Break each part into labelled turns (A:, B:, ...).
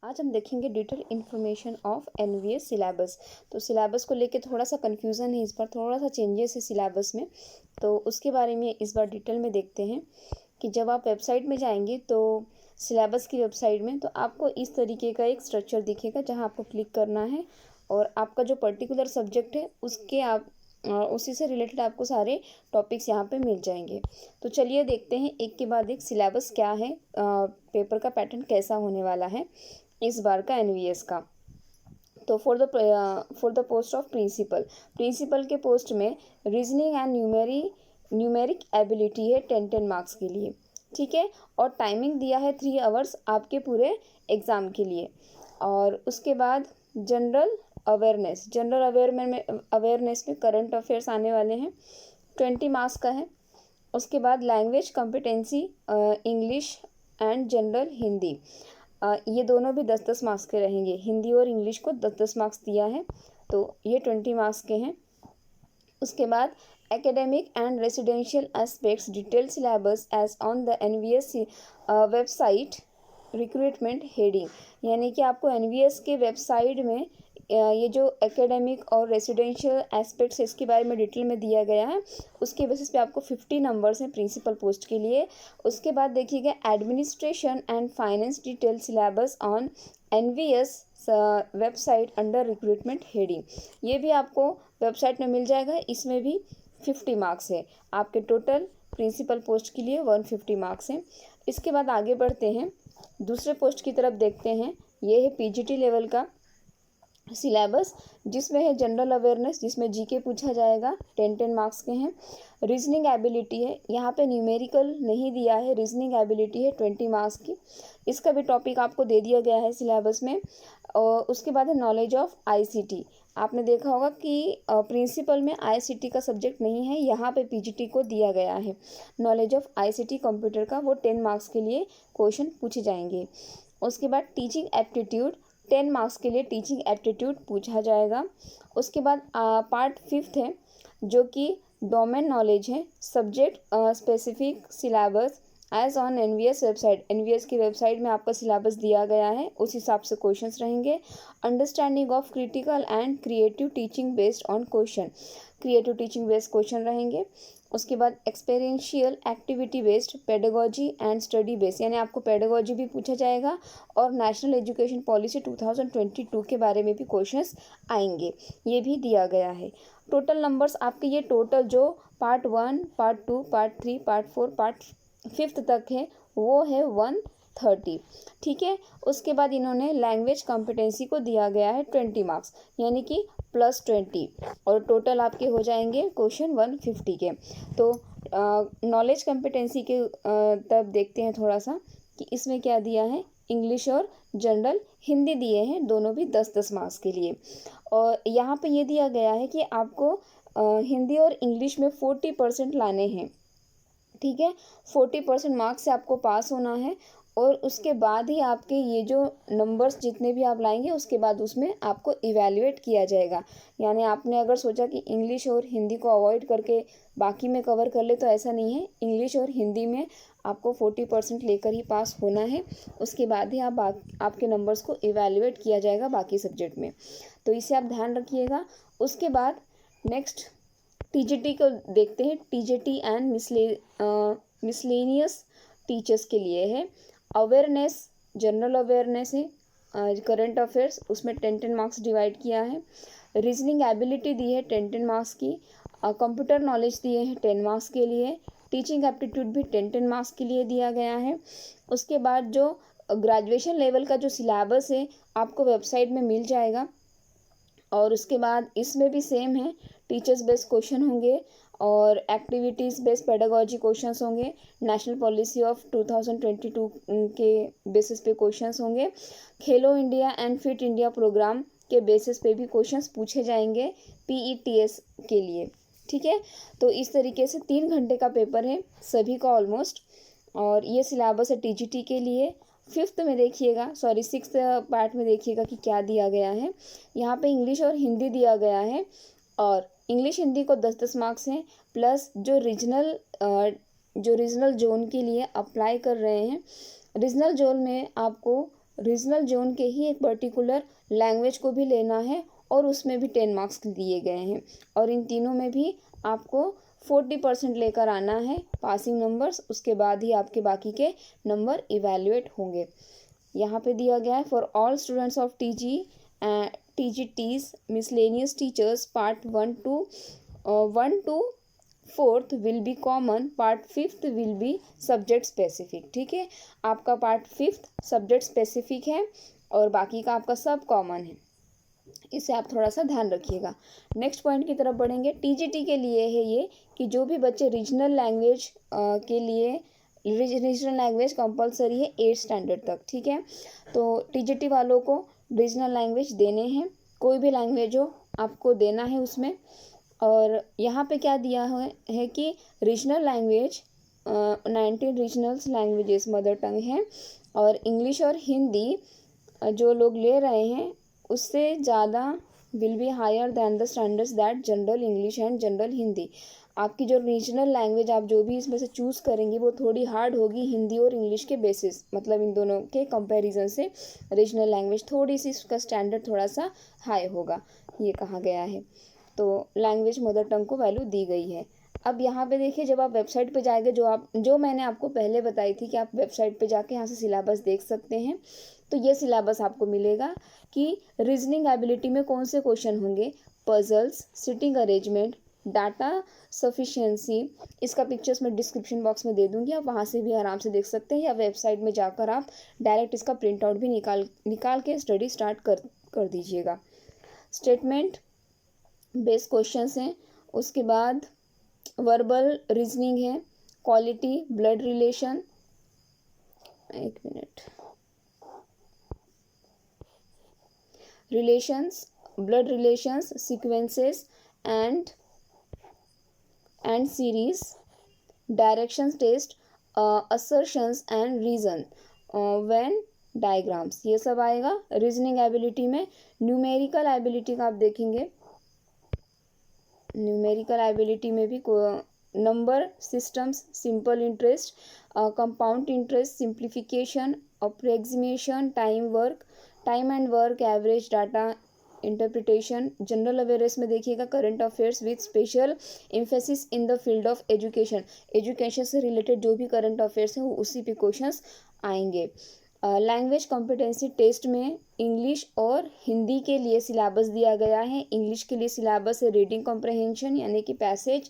A: आज हम देखेंगे detail information of NVS syllabus. तो सिलेबस को लेके थोड़ा सा कन्फ्यूज़न है, इस बार थोड़ा सा चेंजेस है सिलेबस में, तो उसके बारे में इस बार डिटेल में देखते हैं कि जब आप वेबसाइट में जाएंगे तो सिलेबस की वेबसाइट में तो आपको इस तरीके का एक स्ट्रक्चर दिखेगा जहां आपको क्लिक करना है और आपका जो पर्टिकुलर सब्जेक्ट है उसके आप उसी से रिलेटेड आपको सारे टॉपिक्स यहाँ पे मिल जाएंगे। तो चलिए देखते हैं एक के बाद एक सिलेबस क्या है, पेपर का पैटर्न कैसा होने वाला है इस बार का एनवीएस का। तो for the post of principal के पोस्ट में रीजनिंग एंड न्यूमेरिक एबिलिटी है 10 मार्क्स के लिए, ठीक है। और टाइमिंग दिया है 3 आवर्स आपके पूरे एग्ज़ाम के लिए। और उसके बाद जनरल अवेयरनेस में करंट अफेयर्स आने वाले हैं, 20 मार्क्स का है। उसके बाद language competency English and general Hindi, ये दोनों भी 10-10 मार्क्स के रहेंगे। हिंदी और इंग्लिश को 10-10 मार्क्स दिया है, तो ये 20 मार्क्स के हैं। उसके बाद academic and residential aspects detail syllabus as on the NVS website recruitment heading, यानी कि आपको एनवीएस के वेबसाइट में ये जो एकेडमिक और रेसिडेंशियल एस्पेक्ट्स है इसके बारे में डिटेल में दिया गया है। उसके बेसिस पे आपको 50 नंबर्स हैं प्रिंसिपल पोस्ट के लिए। उसके बाद देखिएगा administration and finance detail syllabus on NVS website under recruitment heading, ये भी आपको वेबसाइट में मिल जाएगा। इसमें भी 50 मार्क्स है आपके टोटल प्रिंसिपल पोस्ट के लिए 150 मार्क्स हैं। इसके बाद आगे बढ़ते हैं, दूसरे पोस्ट की तरफ देखते हैं। ये है पीजीटी लेवल का सिलेबस, जिसमें है जनरल अवेयरनेस, जिसमें जीके पूछा जाएगा, 10 मार्क्स के हैं। रीजनिंग एबिलिटी है, यहाँ पे न्यूमेरिकल नहीं दिया है, रीजनिंग एबिलिटी है 20 मार्क्स की। इसका भी टॉपिक आपको दे दिया गया है सिलेबस में। और उसके बाद है नॉलेज ऑफ आईसीटी। आपने देखा होगा कि प्रिंसिपल में आईसीटी का सब्जेक्ट नहीं है, यहाँ पे पीजीटी को दिया गया है। नॉलेज ऑफ आईसीटी कंप्यूटर का वो 10 मार्क्स के लिए क्वेश्चन पूछे जाएंगे। उसके बाद टीचिंग एप्टीट्यूड, 10 मार्क्स के लिए टीचिंग एप्टीट्यूड पूछा जाएगा। उसके बाद पार्ट 5 है जो कि डोमेन नॉलेज है, subject specific syllabus as on NVS website. NVS की वेबसाइट में आपका सिलेबस दिया गया है, उस हिसाब से क्वेश्चंस रहेंगे। Understanding of critical and creative teaching based on question, creative teaching based question रहेंगे। उसके बाद experiential activity based pedagogy and study based, यानी आपको पेडागोजी भी पूछा जाएगा और नेशनल एजुकेशन पॉलिसी 2022 के बारे में भी क्वेश्चंस आएंगे, ये भी दिया गया है। टोटल नंबर्स आपके ये टोटल जो part 1, part 2, part 3, part 4, part 5 तक है वो है 130, ठीक है। उसके बाद इन्होंने लैंग्वेज कॉम्पिटेंसी को दिया गया है 20 मार्क्स, यानी कि +20, और टोटल आपके हो जाएंगे क्वेश्चन 150 के। तो नॉलेज कॉम्पिटेंसी के तब देखते हैं थोड़ा सा कि इसमें क्या दिया है। इंग्लिश और जनरल हिंदी दिए हैं, दोनों भी 10-10 मार्क्स के लिए। और यहाँ पे ये दिया गया है कि आपको हिंदी और इंग्लिश में 40% लाने हैं, ठीक है। 40% मार्क्स से आपको पास होना है और उसके बाद ही आपके ये जो नंबर्स जितने भी आप लाएंगे उसके बाद उसमें आपको इवैल्यूएट किया जाएगा। यानी आपने अगर सोचा कि इंग्लिश और हिंदी को अवॉइड करके बाकी में कवर कर ले, तो ऐसा नहीं है। इंग्लिश और हिंदी में आपको 40% लेकर ही पास होना है, उसके बाद ही आपके नंबर्स को इवैल्यूएट किया जाएगा बाकी सब्जेक्ट में, तो इसे आप ध्यान रखिएगा। उसके बाद नेक्स्ट टीजीटी को देखते हैं। टीजीटी एंड मिसलेनियस टीचर्स के लिए है अवेयरनेस, जनरल अवेयरनेस है, करंट अफेयर्स, उसमें 10 मार्क्स डिवाइड किया है। रीजनिंग एबिलिटी दी है 10 मार्क्स की। कंप्यूटर नॉलेज दिए हैं 10 मार्क्स के लिए। टीचिंग एप्टीट्यूड भी 10 मार्क्स के लिए दिया गया है। उसके बाद जो ग्रेजुएशन लेवल का जो सिलेबस है आपको वेबसाइट में मिल जाएगा। और उसके बाद इसमें भी सेम है, टीचर्स बेस्ड क्वेश्चन होंगे और एक्टिविटीज़ बेस्ड पेडागोजी क्वेश्चंस होंगे। नेशनल पॉलिसी ऑफ 2022 के बेसिस पे क्वेश्चंस होंगे। Khelo India and Fit India programme के बेसिस पे भी क्वेश्चंस पूछे जाएंगे पीईटीएस के लिए, ठीक है। तो इस तरीके से 3 घंटे का पेपर है सभी का ऑलमोस्ट, और ये सिलेबस है टीजीटी के लिए। 6th पार्ट में देखिएगा कि क्या दिया गया है। यहाँ पे इंग्लिश और हिंदी दिया गया है, और इंग्लिश हिंदी को 10-10 मार्क्स हैं, प्लस जो रीजनल जोन के लिए अप्लाई कर रहे हैं, रीजनल जोन में आपको रीजनल जोन के ही एक पर्टिकुलर लैंग्वेज को भी लेना है और उसमें भी 10 मार्क्स दिए गए हैं, और इन तीनों में भी आपको 40% लेकर आना है पासिंग नंबर्स, उसके बाद ही आपके बाकी के नंबर इवैल्यूएट होंगे। यहाँ पे दिया गया है for all students of TGTs miscellaneous teachers part 1 to 4th will be common, part 5th will be subject specific. ठीक है, आपका पार्ट 5th सब्जेक्ट स्पेसिफिक है और बाकी का आपका सब कॉमन है, इसे आप थोड़ा सा ध्यान रखिएगा। नेक्स्ट पॉइंट की तरफ बढ़ेंगे। TGT के लिए है ये कि जो भी बच्चे रीजनल लैंग्वेज के लिए, रीजनल लैंग्वेज कंपलसरी है 8th स्टैंडर्ड तक। ठीक है, तो TGT वालों को रीजनल लैंग्वेज देने हैं, कोई भी लैंग्वेज हो आपको देना है उसमें। और यहाँ पे क्या दिया है कि regional language 19 regionals languages mother tongue है, और इंग्लिश और हिंदी जो लोग ले रहे हैं उससे ज़्यादा will be higher than the standards that general English and general Hindi. आपकी जो रीजनल लैंग्वेज आप जो भी इसमें से चूज़ करेंगे वो थोड़ी हार्ड होगी हिंदी और इंग्लिश के बेसिस, मतलब इन दोनों के कंपैरिजन से रीजनल लैंग्वेज थोड़ी सी इसका स्टैंडर्ड थोड़ा सा हाई होगा, ये कहा गया है। तो लैंग्वेज मदर टंग को वैल्यू दी गई है। अब यहाँ पे देखिए, जब आप वेबसाइट पे जाएंगे, जो मैंने आपको पहले बताई थी कि आप वेबसाइट पे जाके यहाँ से सिलेबस देख सकते हैं, तो ये सिलेबस आपको मिलेगा कि रीजनिंग एबिलिटी में कौन से क्वेश्चन होंगे, puzzles, sitting arrangement, data sufficiency. इसका पिक्चर्स मैं डिस्क्रिप्शन बॉक्स में दे दूँगी, आप वहाँ से भी आराम से देख सकते हैं, या वेबसाइट में जाकर आप डायरेक्ट इसका प्रिंट आउट भी निकाल के स्टडी स्टार्ट कर दीजिएगा। स्टेटमेंट बेस्ड क्वेश्चंस हैं, उसके बाद वर्बल रीजनिंग है, क्वालिटी, ब्लड रिलेशन, एक minute, relations, blood relations, sequences and series, directions test, assertions and reason when diagrams, ये सब आएगा रीजनिंग एबिलिटी में। न्यूमेरिकल एबिलिटी का आप देखेंगे, न्यूमेरिकल एबिलिटी में भी number systems, simple interest, compound interest, simplification, approximation, time and work, average, data interpretation. General awareness में देखिएगा current affairs with special emphasis in the field of education, education से related जो भी करंट अफेयर्स हैं वो उसी पे क्वेश्चंस आएंगे। लैंग्वेज कॉम्पिटेंसी टेस्ट में इंग्लिश और हिंदी के लिए सिलेबस दिया गया है। इंग्लिश के लिए सिलेबस है रीडिंग कॉम्प्रहेंशन यानी कि पैसेज,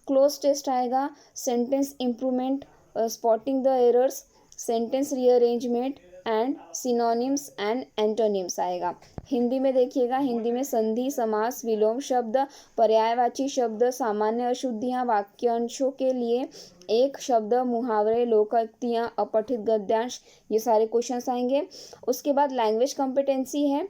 A: क्लोज टेस्ट आएगा, sentence improvement, spotting the errors, sentence rearrangement and synonyms and antonyms आएगा। हिंदी में देखिएगा, हिंदी में संधि, समास, विलोम शब्द, पर्यायवाची शब्द, सामान्य अशुद्धियाँ, वाक्यांशों के लिए एक शब्द, मुहावरे, लोकोक्तियाँ, अपठित गद्यांश, ये सारे क्वेश्चंस आएंगे। उसके बाद लैंग्वेज कॉम्पिटेंसी है,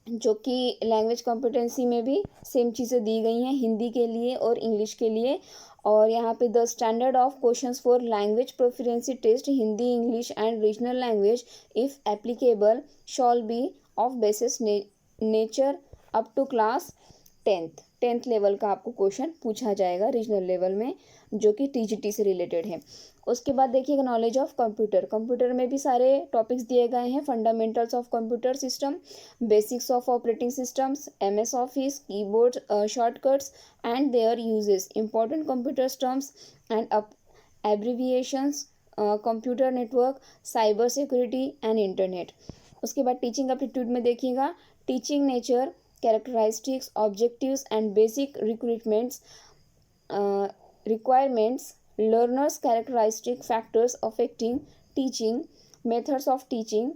A: जो कि लैंग्वेज कॉम्पिटेंसी में भी सेम चीज़ें दी गई हैं हिंदी के लिए और इंग्लिश के लिए। और यहाँ पे the standard of questions for language proficiency test Hindi, English and regional language if applicable shall be of basis nature up to class 10th level का आपको क्वेश्चन पूछा जाएगा रीजनल लेवल में, जो कि TGT से रिलेटेड है। उसके बाद देखिएगा नॉलेज ऑफ कंप्यूटर, कंप्यूटर में भी सारे टॉपिक्स दिए गए हैं, fundamentals of computer system, basics of operating systems, MS office, keyboard shortcuts and there uses, important computer terms and abbreviations, computer network, cyber security and internet. उसके बाद teaching aptitude में देखिएगा teaching nature, characteristics, objectives and basic requirements, learners characteristic factors affecting teaching, methods of teaching,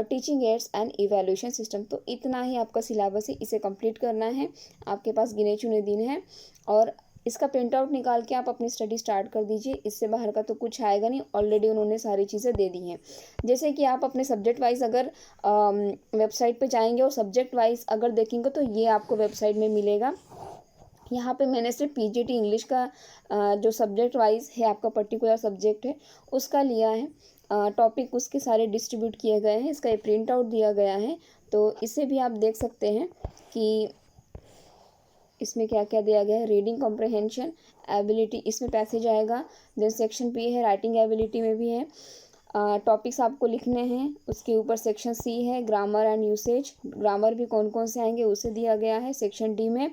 A: teaching ads and evaluation system. तो इतना ही आपका syllabus है, इसे complete करना है, आपके पास गिने चुने दिन हैं, और इसका प्रिंट आउट निकाल के आप अपनी स्टडी स्टार्ट कर दीजिए। इससे बाहर का तो कुछ आएगा नहीं, ऑलरेडी उन्होंने सारी चीज़ें दे दी हैं। जैसे कि आप अपने सब्जेक्ट वाइज अगर वेबसाइट पे जाएंगे और सब्जेक्ट वाइज अगर देखेंगे तो ये आपको वेबसाइट में मिलेगा। यहाँ पे मैंने सिर्फ PGT इंग्लिश का जो सब्जेक्ट वाइज है, आपका पर्टिकुलर सब्जेक्ट है उसका लिया है, टॉपिक उसके सारे डिस्ट्रीब्यूट किए गए हैं, इसका ये प्रिंट आउट दिया गया है। तो इसे भी आप देख सकते हैं कि इसमें क्या क्या दिया गया है। रीडिंग कॉम्प्रहेंशन एबिलिटी, इसमें पैसेज आएगा। देन सेक्शन P है, राइटिंग एबिलिटी में भी है। टॉपिक्स आपको लिखने हैं। उसके ऊपर सेक्शन सी है ग्रामर एंड यूसेज, ग्रामर भी कौन कौन से आएंगे उसे दिया गया है। सेक्शन डी में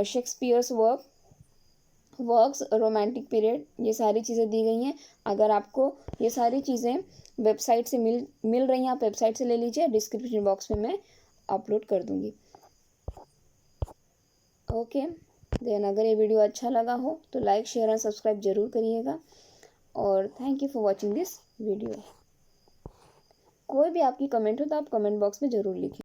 A: शेक्सपियर्स वर्क्स, रोमांटिक पीरियड, ये सारी चीज़ें दी गई हैं। अगर आपको ये सारी चीज़ें वेबसाइट से मिल रही हैं, आप वेबसाइट से ले लीजिए, डिस्क्रिप्शन बॉक्स में मैं अपलोड कर दूँगी। ओके देन, अगर ये वीडियो अच्छा लगा हो तो लाइक शेयर एंड सब्सक्राइब जरूर करिएगा। और thank you for watching this video. कोई भी आपकी कमेंट हो तो आप कमेंट बॉक्स में ज़रूर लिखिए।